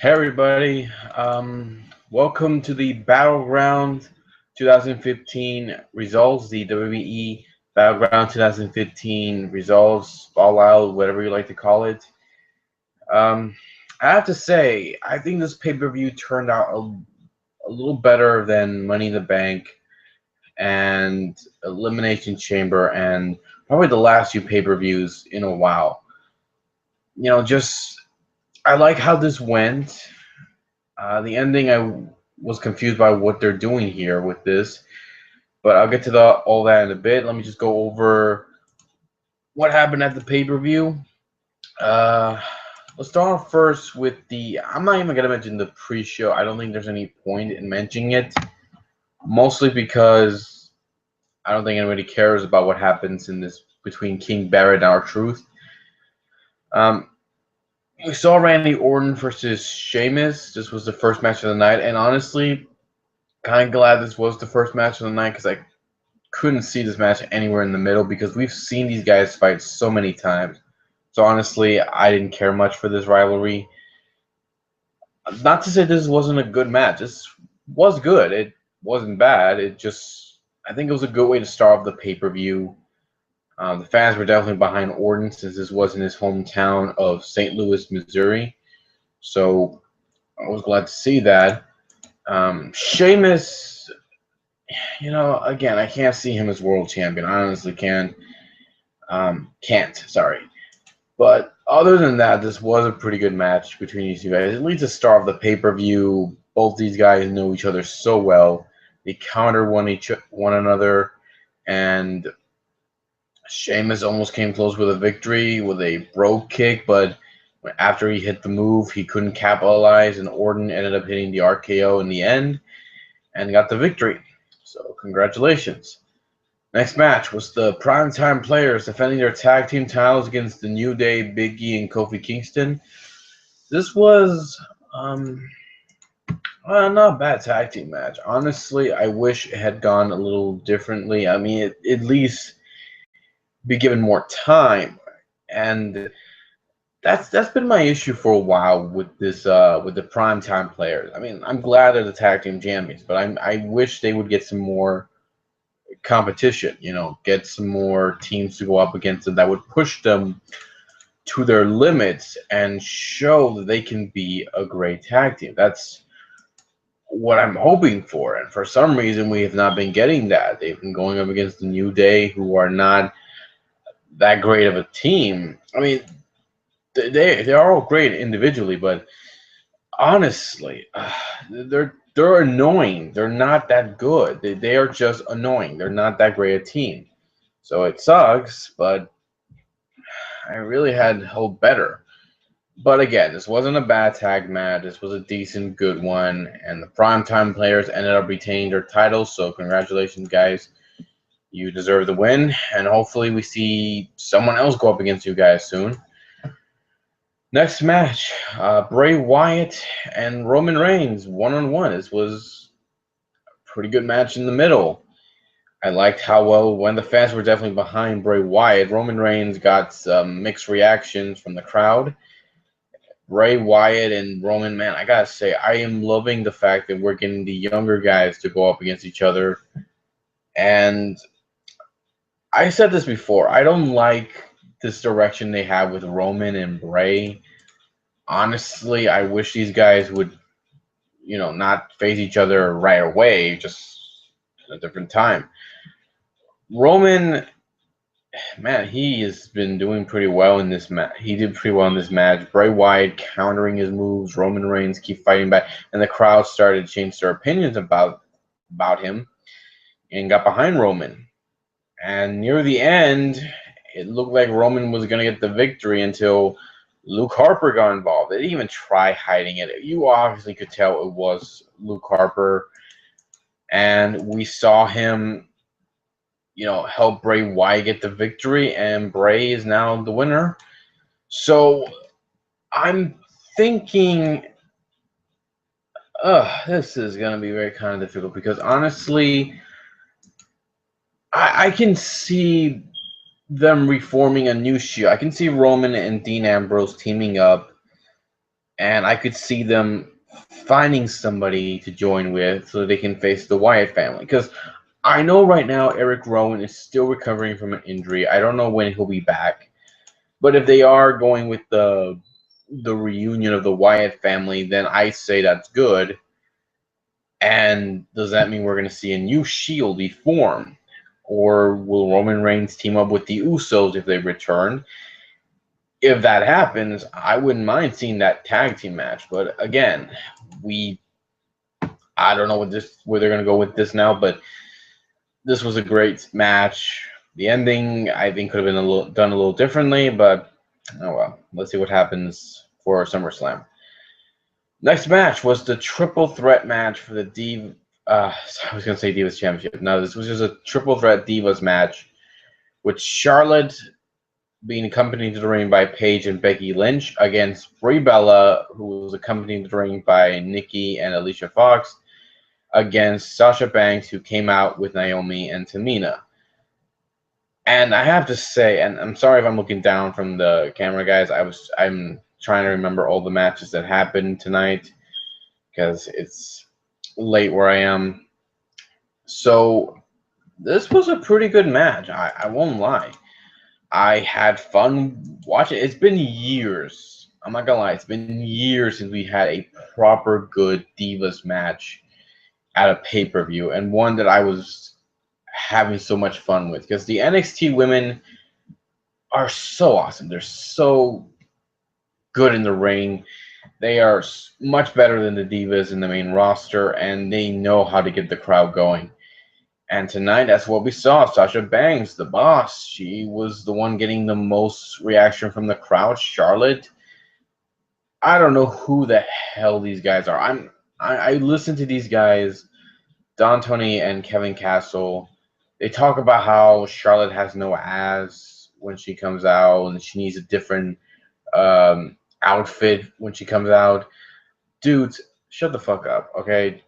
Hey everybody, welcome to the Battleground 2015 results, the WWE Battleground 2015 results, Fallout, whatever you like to call it. Um, I have to say, I think this pay-per-view turned out a little better than Money in the Bank and Elimination Chamber and probably the last few pay-per-views in a while. Just I like how this went. The ending, I was confused by what they're doing here with this, but I'll get to all that in a bit. Let me just go over what happened at the pay-per-view. Uh, let's start off first with the. I'm not even gonna mention the pre-show. I don't think there's any point in mentioning it, mostly because I don't think anybody cares about what happens in this between King Barrett and R-Truth. Um, we saw Randy Orton versus Sheamus. This was the first match of the night, and honestly, kind of glad this was the first match of the night because I couldn't see this match anywhere in the middle because we've seen these guys fight so many times. So honestly, I didn't care much for this rivalry. Not to say this wasn't a good match. This was good. It wasn't bad. I think it was a good way to start off the pay-per-view. The fans were definitely behind Orton since this was in his hometown of St. Louis, Missouri. So I was glad to see that. Sheamus, again, I can't see him as world champion. I honestly can't. Sorry. But other than that, this was a pretty good match between these two guys. At least the start of the pay-per-view, both these guys know each other so well. They counter one another, and Sheamus almost came close with a victory with a brogue kick, but after he hit the move, he couldn't capitalize, and Orton ended up hitting the RKO in the end and got the victory. So congratulations. Next match was the Primetime Players defending their tag team titles against the New Day, Big E, and Kofi Kingston. This was not a bad tag team match. Honestly, I wish it had gone a little differently. I mean, at least be given more time, and that's been my issue for a while with this with the Primetime Players. I mean, I'm glad they're the tag team champions, but I wish they would get some more competition, get some more teams to go up against them that would push them to their limits and show that they can be a great tag team. That's what I'm hoping for. And for some reason, we have not been getting that. They've been going up against the New Day, who are not that great of a team. I mean, they are all great individually, but honestly, they're annoying. They're not that good. They are just annoying. They're not that great a team. So it sucks, but I really had hoped better. But again, this wasn't a bad tag match. This was a decent, good one. And the Primetime Players ended up retaining their titles. So congratulations, guys. You deserve the win. And hopefully we see someone else go up against you guys soon. Next match, Bray Wyatt and Roman Reigns one-on-one. This was a pretty good match in the middle. I liked how well when the fans were definitely behind Bray Wyatt. Roman Reigns got some mixed reactions from the crowd. Bray Wyatt and Roman, man, I gotta say, I am loving the fact that we're getting the younger guys to go up against each other. And I said this before, I don't like this direction they have with Roman and Bray. Honestly, I wish these guys would, not face each other right away, just at a different time. Roman, man, he has been doing pretty well in this match. He did pretty well in this match. Bray Wyatt countering his moves. Roman Reigns keep fighting back, and the crowd started to change their opinions about him and got behind Roman. And near the end, it looked like Roman was going to get the victory until Luke Harper got involved. They didn't even try hiding it. You obviously could tell it was Luke Harper, and we saw him help Bray Wyatt get the victory, and Bray is now the winner. So I'm thinking, this is going to be very kind of difficult because honestly, I can see them reforming a new Shield. I can see Roman and Dean Ambrose teaming up and I could see them finding somebody to join with so they can face the Wyatt family. Because I know right now Eric Rowan is still recovering from an injury. I don't know when he'll be back. But if they are going with the reunion of the Wyatt family, then I say that's good. And does that mean we're going to see a new Shield be formed? Or will Roman Reigns team up with the Usos if they return? If that happens, I wouldn't mind seeing that tag team match. But again, I don't know where they're going to go with this now, but this was a great match. The ending, I think, could have been done a little differently, but oh well. Let's see what happens for SummerSlam. Next match was the triple threat match for the I was gonna say Divas Championship. No, this was just a triple threat Divas match, with Charlotte being accompanied to the ring by Paige and Becky Lynch against Brie Bella, who was accompanied to the ring by Nikki and Alicia Fox, against Sasha Banks, who came out with Naomi and Tamina. And I have to say, and I'm sorry if I'm looking down from the camera, guys. I'm trying to remember all the matches that happened tonight because it's late where I am. So this was a pretty good match. I won't lie. I had fun watching it. It's been years. I'm not gonna lie. It's been years since we had a proper good Divas match at a pay-per-view, and one that I was having so much fun with, because the NXT women are so awesome. They're so good in the ring. They are much better than the Divas in the main roster, and they know how to get the crowd going. And tonight, that's what we saw. Sasha Banks, the boss, she was the one getting the most reaction from the crowd. Charlotte, I don't know who the hell these guys are. I listen to these guys, Don Tony and Kevin Castle. They talk about how Charlotte has no ass when she comes out, and she needs a different outfit when she comes out. Dudes, shut the fuck up, okay?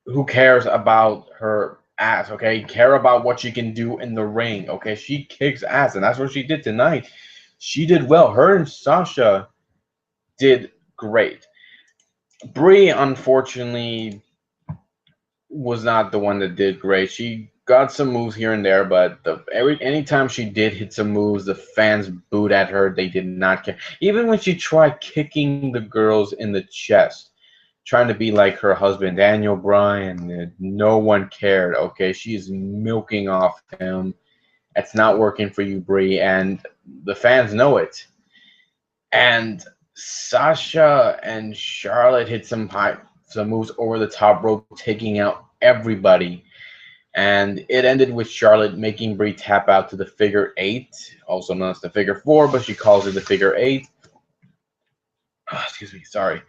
Who cares about her ass, okay? Care about what she can do in the ring, okay? She kicks ass, and that's what she did tonight. She did well. Her and Sasha did great. Brie, unfortunately, was not the one that did great. She got some moves here and there, but anytime she did hit some moves, the fans booed at her. They did not care. Even when she tried kicking the girls in the chest, trying to be like her husband, Daniel Bryan, no one cared, okay? She's milking off him. It's not working for you, Brie, and the fans know it. And Sasha and Charlotte hit some moves over the top rope, taking out everybody. And it ended with Charlotte making Brie tap out to the figure 8, also known as the figure 4, but she calls it the figure 8. Oh, excuse me, sorry.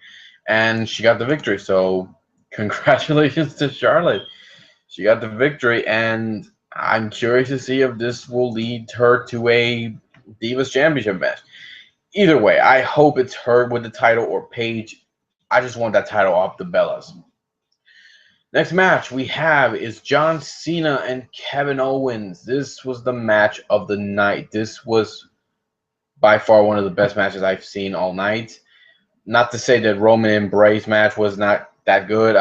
And she got the victory. So congratulations to Charlotte. She got the victory, and I'm curious to see if this will lead her to a Divas Championship match. Either way, I hope it's her with the title or Paige. I just want that title off the Bellas. Next match we have is John Cena and Kevin Owens. This was the match of the night. This was by far one of the best matches I've seen all night. Not to say that Roman and Bray's match was not that good.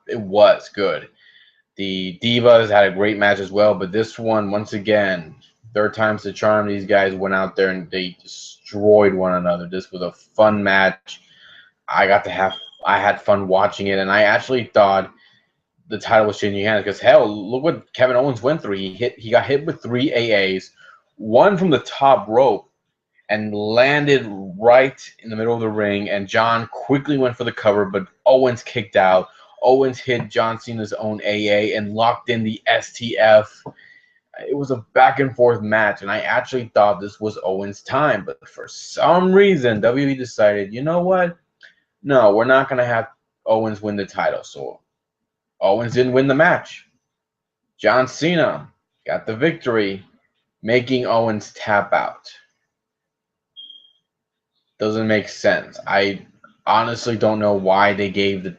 It was good. The Divas had a great match as well, but this one, once again, third time's the charm. These guys went out there and they destroyed one another. This was a fun match. I had fun watching it, and I actually thought the title was changing hands because hell, look what Kevin Owens went through. He got hit with 3 AAs, one from the top rope, and landed right in the middle of the ring. And John quickly went for the cover, but Owens kicked out. Owens hit John Cena's own AA and locked in the STF. It was a back and forth match, and I actually thought this was Owens' time. But for some reason, WWE decided, you know what? No, we're not going to have Owens win the title. So Owens didn't win the match. John Cena got the victory, making Owens tap out. Doesn't make sense. I honestly don't know why they gave the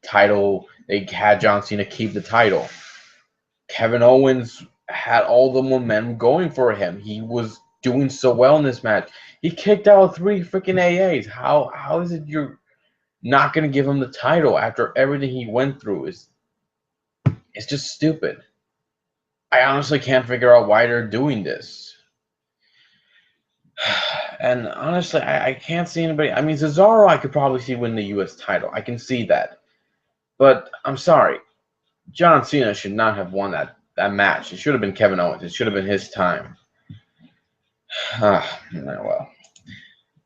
title. They had John Cena keep the title. Kevin Owens had all the momentum going for him. He was doing so well in this match. He kicked out 3 freaking AAs. How is it you're not gonna give him the title after everything he went through? It's just stupid. I honestly can't figure out why they're doing this. And honestly, I can't see anybody. I mean, Cesaro, I could probably see win the U.S. title. I can see that. But I'm sorry, John Cena should not have won that match. It should have been Kevin Owens. It should have been his time. Well,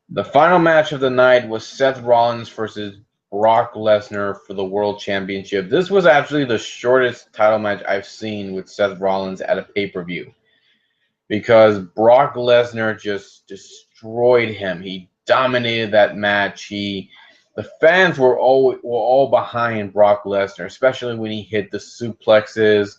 the final match of the night was Seth Rollins versus Brock Lesnar for the World Championship. This was actually the shortest title match I've seen with Seth Rollins at a pay-per-view, because Brock Lesnar just destroyed him. He dominated that match. The fans were all behind Brock Lesnar, especially when he hit the suplexes,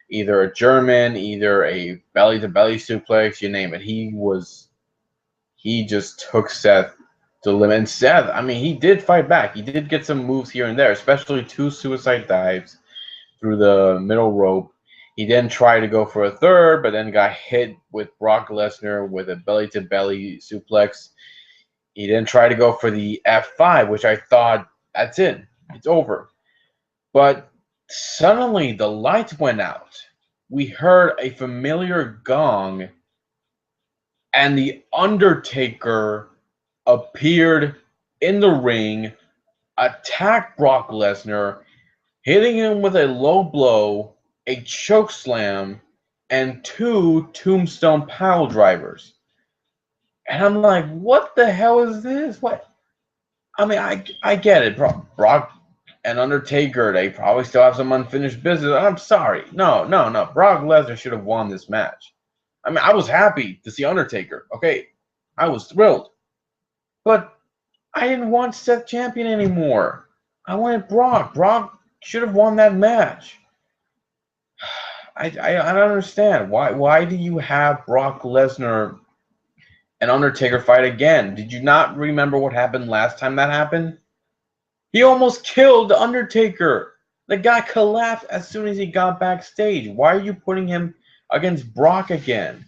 either a German, either a belly-to-belly suplex, you name it. He just took Seth to the limit. And Seth, I mean, he did fight back. He did get some moves here and there, especially 2 suicide dives through the middle rope. He then tried to go for a third, but then got hit with Brock Lesnar with a belly-to-belly suplex. He then tried to go for the F5, which I thought, that's it. It's over. But suddenly the lights went out. We heard a familiar gong, and the Undertaker appeared in the ring, attacked Brock Lesnar, hitting him with a low blow, a choke slam, and 2 tombstone pile drivers. And I'm like, what the hell is this? What? I mean, I get it. Brock and Undertaker, they probably still have some unfinished business. I'm sorry. No. Brock Lesnar should have won this match. I mean, I was happy to see Undertaker. Okay, I was thrilled. But I didn't want Seth champion anymore. I wanted Brock. Brock should have won that match. I don't understand. Why do you have Brock Lesnar and Undertaker fight again? Did you not remember what happened last time that happened? He almost killed the Undertaker. The guy collapsed as soon as he got backstage. Why are you putting him against Brock again?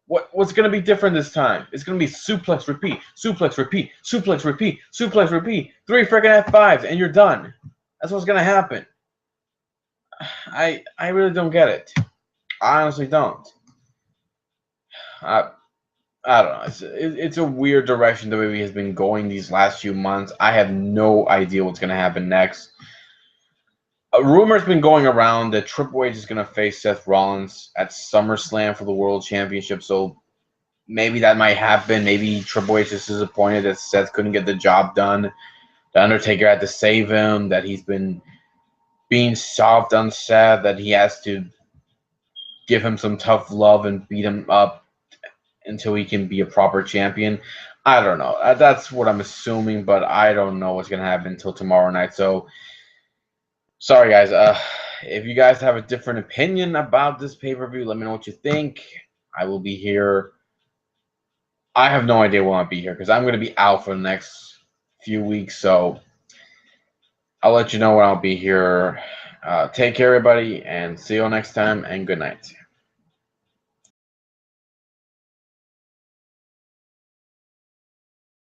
What's going to be different this time? It's going to be suplex, repeat, suplex, repeat, suplex, repeat, suplex, repeat. 3 freaking F5s, and you're done. That's what's going to happen. I really don't get it. I honestly don't. I don't know. It's a weird direction WWE has been going these last few months. I have no idea what's going to happen next. A rumor's been going around that Triple H is going to face Seth Rollins at SummerSlam for the World Championship. So maybe that might happen. Maybe Triple H is disappointed that Seth couldn't get the job done. The Undertaker had to save him. That he's been being soft on Seth. That he has to give him some tough love and beat him up until he can be a proper champion. I don't know. That's what I'm assuming, but I don't know what's going to happen until tomorrow night. So, sorry, guys. If you guys have a different opinion about this pay-per-view, let me know what you think. I will be here. I have no idea when I'll be here because I'm going to be out for the next few weeks. So, I'll let you know when I'll be here. Take care, everybody, and see you all next time, and good night.